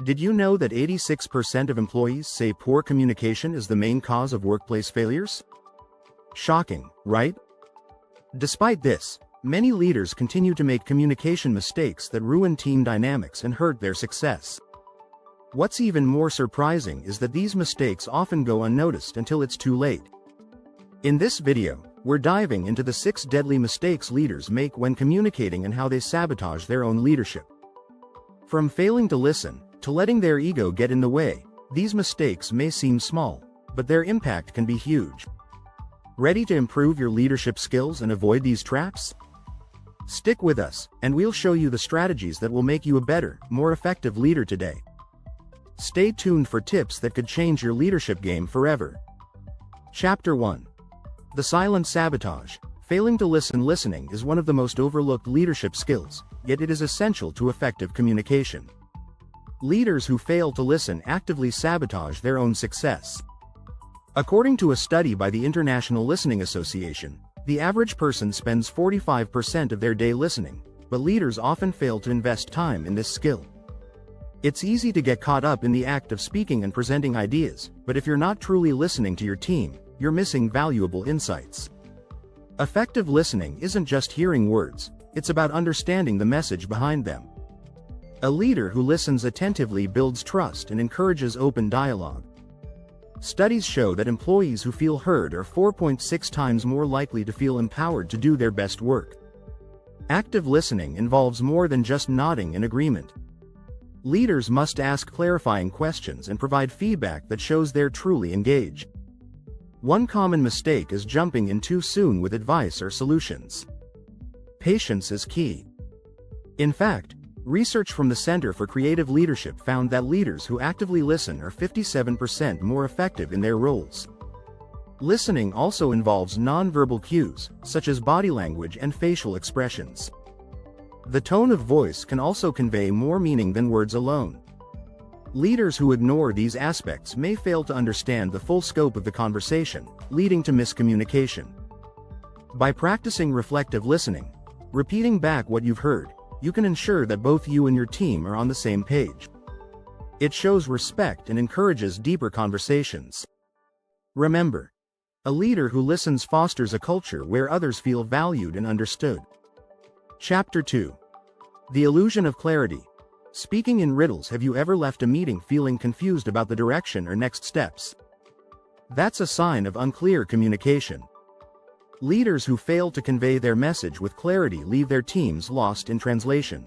Did you know that 86% of employees say poor communication is the main cause of workplace failures? Shocking, right? Despite this, many leaders continue to make communication mistakes that ruin team dynamics and hurt their success. What's even more surprising is that these mistakes often go unnoticed until it's too late. In this video, we're diving into the 6 deadly mistakes leaders make when communicating and how they sabotage their own leadership. From failing to listen, to letting their ego get in the way, these mistakes may seem small, but their impact can be huge. Ready to improve your leadership skills and avoid these traps? Stick with us, and we'll show you the strategies that will make you a better, more effective leader today. Stay tuned for tips that could change your leadership game forever. Chapter 1. The silent sabotage. Failing to listen. Listening is one of the most overlooked leadership skills, yet it is essential to effective communication. Leaders who fail to listen actively sabotage their own success. According to a study by the International Listening Association, the average person spends 45% of their day listening, but leaders often fail to invest time in this skill. It's easy to get caught up in the act of speaking and presenting ideas, but if you're not truly listening to your team, you're missing valuable insights. Effective listening isn't just hearing words, it's about understanding the message behind them. A leader who listens attentively builds trust and encourages open dialogue. Studies show that employees who feel heard are 4.6 times more likely to feel empowered to do their best work. Active listening involves more than just nodding in agreement. Leaders must ask clarifying questions and provide feedback that shows they're truly engaged. One common mistake is jumping in too soon with advice or solutions. Patience is key. In fact, research from the Center for Creative Leadership found that leaders who actively listen are 57% more effective in their roles. Listening also involves nonverbal cues, such as body language and facial expressions. The tone of voice can also convey more meaning than words alone. Leaders who ignore these aspects may fail to understand the full scope of the conversation, leading to miscommunication. By practicing reflective listening, repeating back what you've heard, you can ensure that both you and your team are on the same page. It shows respect and encourages deeper conversations. Remember, a leader who listens fosters a culture where others feel valued and understood. Chapter 2. The illusion of clarity. Speaking in riddles. Have you ever left a meeting feeling confused about the direction or next steps? That's a sign of unclear communication. Leaders who fail to convey their message with clarity leave their teams lost in translation.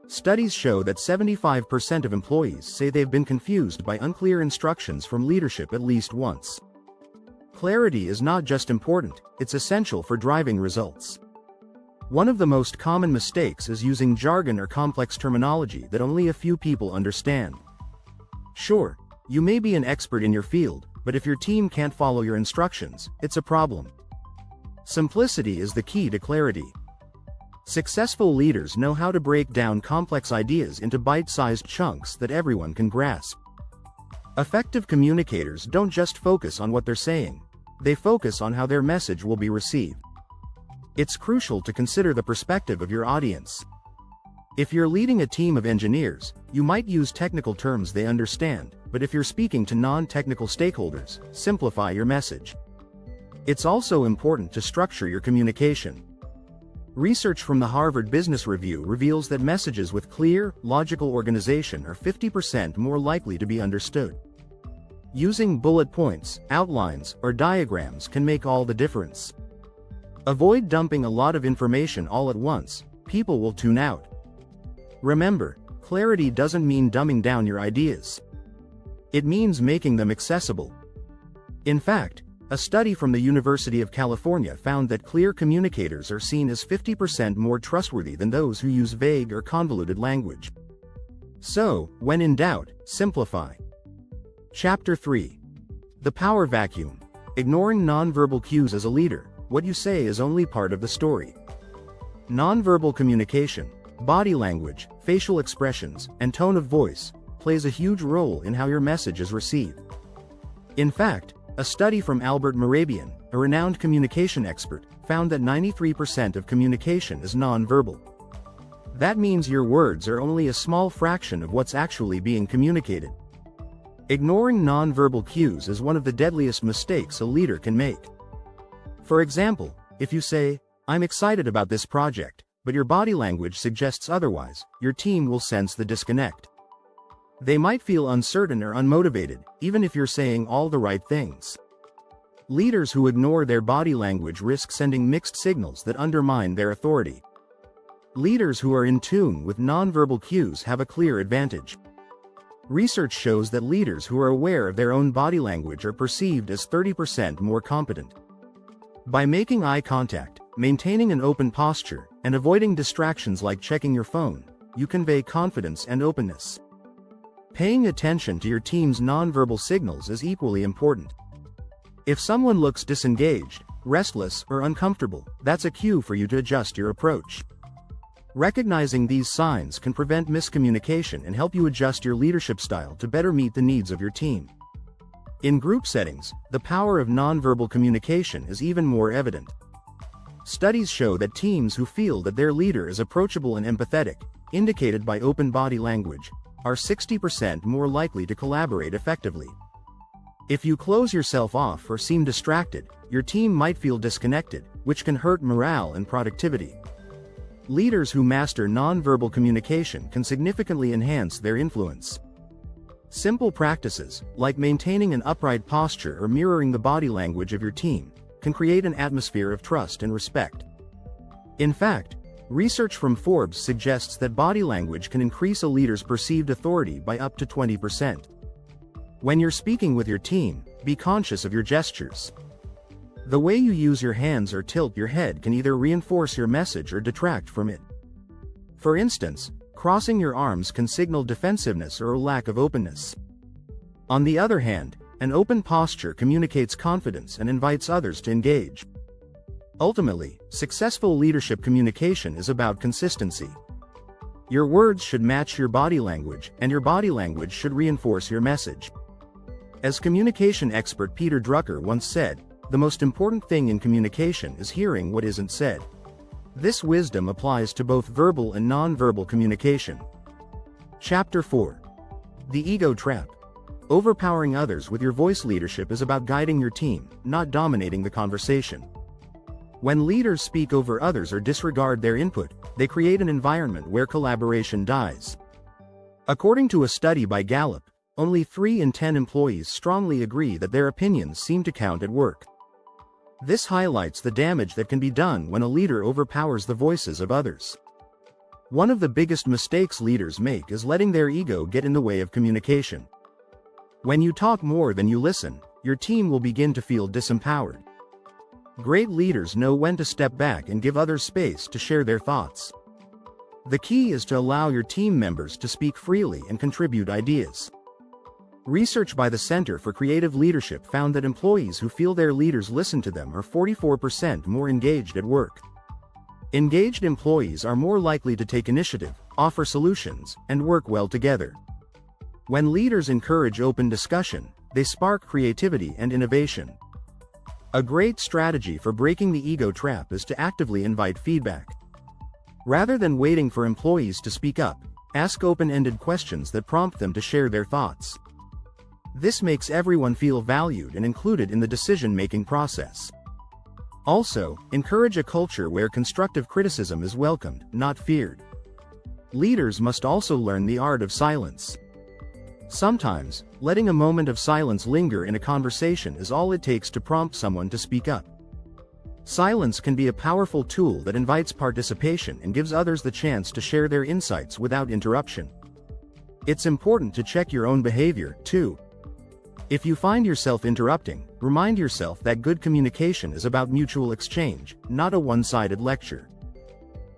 Studies show that 75% of employees say they've been confused by unclear instructions from leadership at least once. Clarity is not just important, it's essential for driving results. One of the most common mistakes is using jargon or complex terminology that only a few people understand. Sure, you may be an expert in your field, but if your team can't follow your instructions, it's a problem. Simplicity is the key to clarity. Successful leaders know how to break down complex ideas into bite-sized chunks that everyone can grasp. Effective communicators don't just focus on what they're saying, they focus on how their message will be received. It's crucial to consider the perspective of your audience. If you're leading a team of engineers, you might use technical terms they understand, but if you're speaking to non-technical stakeholders, simplify your message. It's also important to structure your communication. Research from the Harvard Business Review reveals that messages with clear, logical organization are 50% more likely to be understood. Using bullet points, outlines, or diagrams can make all the difference. Avoid dumping a lot of information all at once, people will tune out. Remember, clarity doesn't mean dumbing down your ideas. It means making them accessible. In fact, a study from the University of California found that clear communicators are seen as 50% more trustworthy than those who use vague or convoluted language. So, when in doubt, simplify. Chapter 3. The power vacuum. Ignoring nonverbal cues. As a leader, what you say is only part of the story. Nonverbal communication, body language, facial expressions, and tone of voice plays a huge role in how your message is received. In fact, a study from Albert Mehrabian, a renowned communication expert, found that 93% of communication is nonverbal. That means your words are only a small fraction of what's actually being communicated. Ignoring nonverbal cues is one of the deadliest mistakes a leader can make. For example, if you say, "I'm excited about this project," but your body language suggests otherwise, your team will sense the disconnect. They might feel uncertain or unmotivated, even if you're saying all the right things. Leaders who ignore their body language risk sending mixed signals that undermine their authority. Leaders who are in tune with nonverbal cues have a clear advantage. Research shows that leaders who are aware of their own body language are perceived as 30% more competent. By making eye contact, maintaining an open posture, and avoiding distractions like checking your phone, you convey confidence and openness. Paying attention to your team's nonverbal signals is equally important. If someone looks disengaged, restless, or uncomfortable, that's a cue for you to adjust your approach. Recognizing these signs can prevent miscommunication and help you adjust your leadership style to better meet the needs of your team. In group settings, the power of nonverbal communication is even more evident. Studies show that teams who feel that their leader is approachable and empathetic, indicated by open body language, are 60% more likely to collaborate effectively. If you close yourself off or seem distracted, your team might feel disconnected, which can hurt morale and productivity. Leaders who master nonverbal communication can significantly enhance their influence. Simple practices, like maintaining an upright posture or mirroring the body language of your team, can create an atmosphere of trust and respect. In fact, research from Forbes suggests that body language can increase a leader's perceived authority by up to 20%. When you're speaking with your team, be conscious of your gestures. The way you use your hands or tilt your head can either reinforce your message or detract from it. For instance, crossing your arms can signal defensiveness or a lack of openness. On the other hand, an open posture communicates confidence and invites others to engage. Ultimately, successful leadership communication is about consistency. Your words should match your body language, and your body language should reinforce your message. As communication expert Peter Drucker once said, "The most important thing in communication is hearing what isn't said." This wisdom applies to both verbal and nonverbal communication. Chapter 4. The Ego Trap. Overpowering others with your voice leadership is about guiding your team, not dominating the conversation. When leaders speak over others or disregard their input, they create an environment where collaboration dies. According to a study by Gallup, only 3 in 10 employees strongly agree that their opinions seem to count at work. This highlights the damage that can be done when a leader overpowers the voices of others. One of the biggest mistakes leaders make is letting their ego get in the way of communication. When you talk more than you listen, your team will begin to feel disempowered. Great leaders know when to step back and give others space to share their thoughts. The key is to allow your team members to speak freely and contribute ideas. Research by the Center for Creative Leadership found that employees who feel their leaders listen to them are 44% more engaged at work. Engaged employees are more likely to take initiative, offer solutions, and work well together. When leaders encourage open discussion, they spark creativity and innovation. A great strategy for breaking the ego trap is to actively invite feedback. Rather than waiting for employees to speak up, ask open-ended questions that prompt them to share their thoughts. This makes everyone feel valued and included in the decision-making process. Also, encourage a culture where constructive criticism is welcomed, not feared. Leaders must also learn the art of silence. Sometimes, letting a moment of silence linger in a conversation is all it takes to prompt someone to speak up. Silence can be a powerful tool that invites participation and gives others the chance to share their insights without interruption. It's important to check your own behavior, too. If you find yourself interrupting, remind yourself that good communication is about mutual exchange, not a one-sided lecture.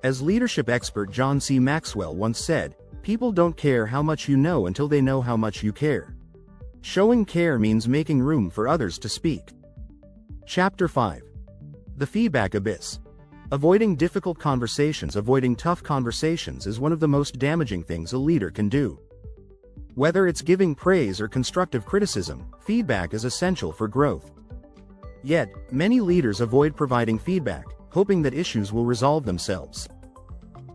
As leadership expert John C. Maxwell once said, "People don't care how much you know until they know how much you care." Showing care means making room for others to speak. Chapter 5. The Feedback Abyss. Avoiding difficult conversations. Avoiding tough conversations is one of the most damaging things a leader can do. Whether it's giving praise or constructive criticism, feedback is essential for growth. Yet, many leaders avoid providing feedback, hoping that issues will resolve themselves.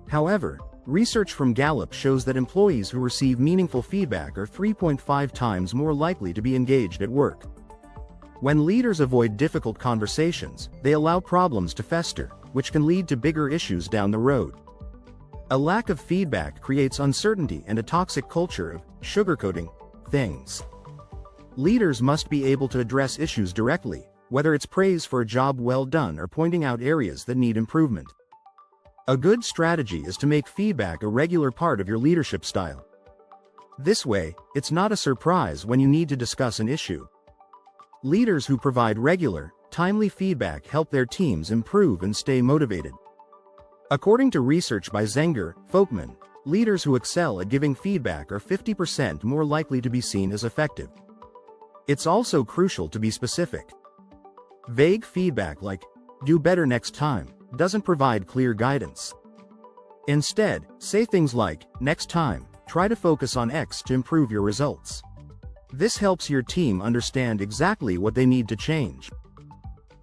However, Research from Gallup shows that employees who receive meaningful feedback are 3.5 times more likely to be engaged at work. When leaders avoid difficult conversations, they allow problems to fester, which can lead to bigger issues down the road. A lack of feedback creates uncertainty and a toxic culture of sugarcoating things. Leaders must be able to address issues directly, whether it's praise for a job well done or pointing out areas that need improvement. A good strategy is to make feedback a regular part of your leadership style. This way, it's not a surprise when you need to discuss an issue. Leaders who provide regular, timely feedback help their teams improve and stay motivated. According to research by Zenger, Folkman, leaders who excel at giving feedback are 50% more likely to be seen as effective. It's also crucial to be specific. Vague feedback like, "Do better next time," doesn't provide clear guidance. Instead, say things like, "Next time, try to focus on X to improve your results." This helps your team understand exactly what they need to change.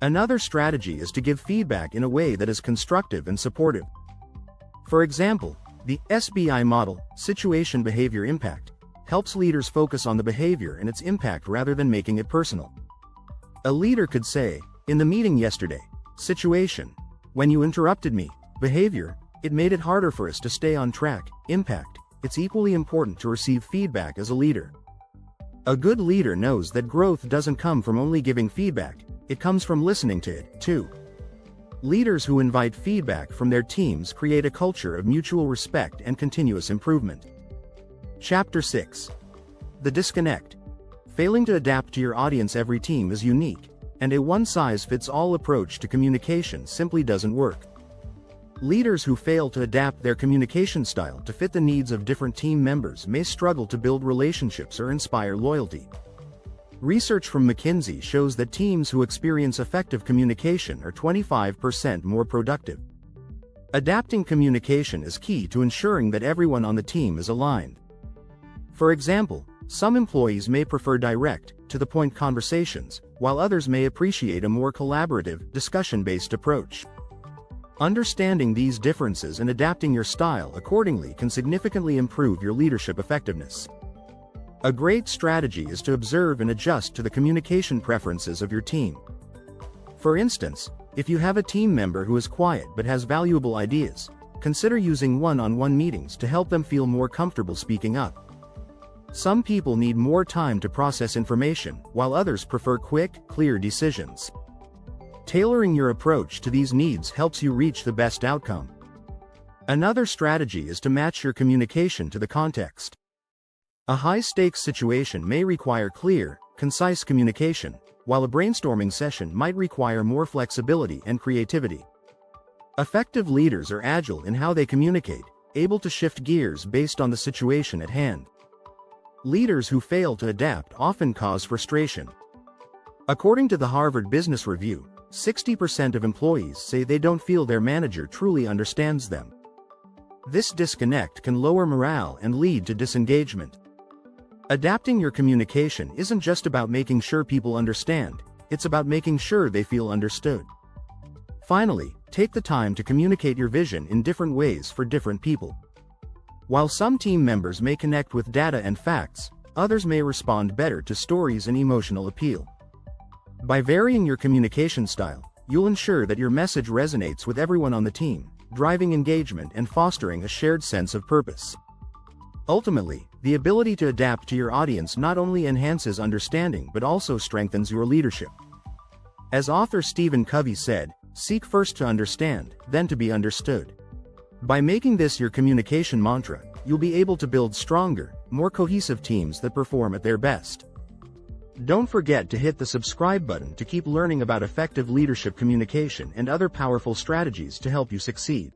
Another strategy is to give feedback in a way that is constructive and supportive. For example, the SBI model, Situation Behavior Impact, helps leaders focus on the behavior and its impact rather than making it personal. A leader could say, "In the meeting yesterday, situation, when you interrupted me, behavior, it made it harder for us to stay on track, impact, it's equally important to receive feedback as a leader." A good leader knows that growth doesn't come from only giving feedback, it comes from listening to it, too. Leaders who invite feedback from their teams create a culture of mutual respect and continuous improvement. Chapter 6. The disconnect. Failing to adapt to your audience. Every team is unique, and a one-size-fits-all approach to communication simply doesn't work. Leaders who fail to adapt their communication style to fit the needs of different team members may struggle to build relationships or inspire loyalty. Research from McKinsey shows that teams who experience effective communication are 25% more productive. Adapting communication is key to ensuring that everyone on the team is aligned. For example, some employees may prefer direct, to-the-point conversations, while others may appreciate a more collaborative, discussion-based approach. Understanding these differences and adapting your style accordingly can significantly improve your leadership effectiveness. A great strategy is to observe and adjust to the communication preferences of your team. For instance, if you have a team member who is quiet but has valuable ideas, consider using one-on-one meetings to help them feel more comfortable speaking up. Some people need more time to process information, while others prefer quick, clear decisions. Tailoring your approach to these needs helps you reach the best outcome. Another strategy is to match your communication to the context. A high-stakes situation may require clear, concise communication, while a brainstorming session might require more flexibility and creativity. Effective leaders are agile in how they communicate, able to shift gears based on the situation at hand. Leaders who fail to adapt often cause frustration. According to the Harvard Business Review, 60% of employees say they don't feel their manager truly understands them. This disconnect can lower morale and lead to disengagement. Adapting your communication isn't just about making sure people understand, it's about making sure they feel understood. Finally, take the time to communicate your vision in different ways for different people. While some team members may connect with data and facts, others may respond better to stories and emotional appeal. By varying your communication style, you'll ensure that your message resonates with everyone on the team, driving engagement and fostering a shared sense of purpose. Ultimately, the ability to adapt to your audience not only enhances understanding but also strengthens your leadership. As author Stephen Covey said, "Seek first to understand, then to be understood." By making this your communication mantra, you'll be able to build stronger, more cohesive teams that perform at their best. Don't forget to hit the subscribe button to keep learning about effective leadership communication and other powerful strategies to help you succeed.